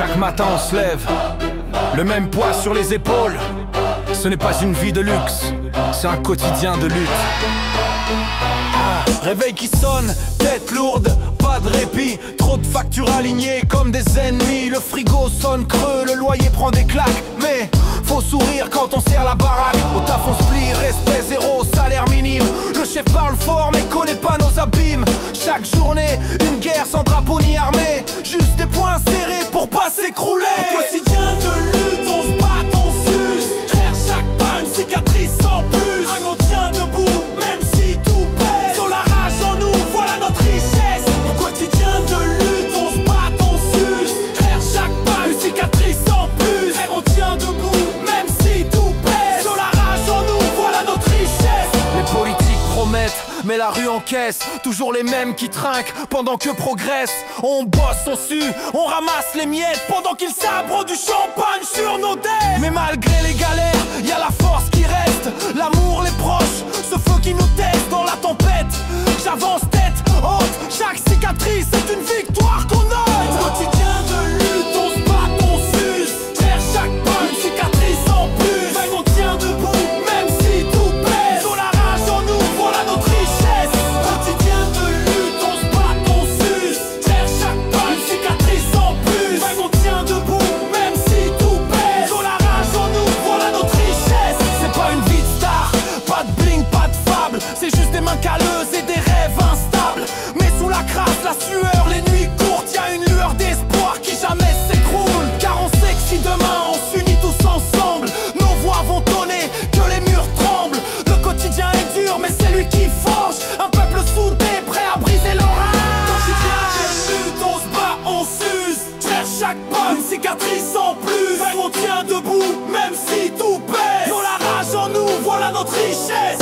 Chaque matin on se lève, le même poids sur les épaules. Ce n'est pas une vie de luxe, c'est un quotidien de lutte. Réveil qui sonne, tête lourde, pas de répit. Trop de factures alignées comme des ennemis. Le frigo sonne creux, le loyer prend des claques. Mais faut sourire quand on serre la baraque. Au taf on se plie, respect zéro, salaire minime. Le chef parle fort mais connaît pas nos abîmes. Chaque journée, une guerre sans drapeau ni armée. Juste des poings serrés pour pas s'écrouler. Au quotidien de lutte, on se bat, on s'use. Derrière chaque pas, une cicatrice en plus. On tient debout, même si tout pèse. Sur la rage en nous, voilà notre richesse. Au quotidien de lutte, on se bat, on s'use. Derrière chaque pas, une cicatrice en plus. On tient debout, même si tout pèse. Sur la rage en nous, voilà notre richesse. Les politiques promettent, mais la rue encaisse. Toujours les mêmes qui trinquent pendant que progresse. On bosse, on sue, on ramasse les miettes pendant qu'ils sabrent du champagne sur nos dettes. Mais malgré les galères, y a la force qui reste. L'amour, les proches, ce feu qui nous teste dans la tempête. J'avance tête haute, chaque cicatrice est une victoire qu'on note. Au quotidien de lutte, on se bat, on s'use. Derrière chaque pas, une cicatrice en plus. Même on tient debout, même si tout pèse. Sur la rage en nous, voilà notre richesse. Au quotidien de lutte, on se bat, on s'use. Derrière chaque pas, une cicatrice en plus. Même on tient debout, même si tout pèse. Sur la rage en nous, voilà notre richesse. C'est pas une vie de star, pas de bling, pas de fable. C'est juste des mains calleuses et des rêves instables. Mais sous la crasse, la sueur, les nuits courtes, y'a une lueur d'espoir qui jamais s'écroule. Car on sait que si demain on s'unit tous ensemble, nos voix vont tonner, que les murs tremblent. Le quotidien est dur, mais c'est lui qui forge un peuple soudé, prêt à briser l'orage. Au quotidien de lutte, on se bat, on s'use. Derrière chaque pas, une cicatrice en plus. Même on tient debout, même si tout pèse. Dans la rage en nous, voilà notre richesse.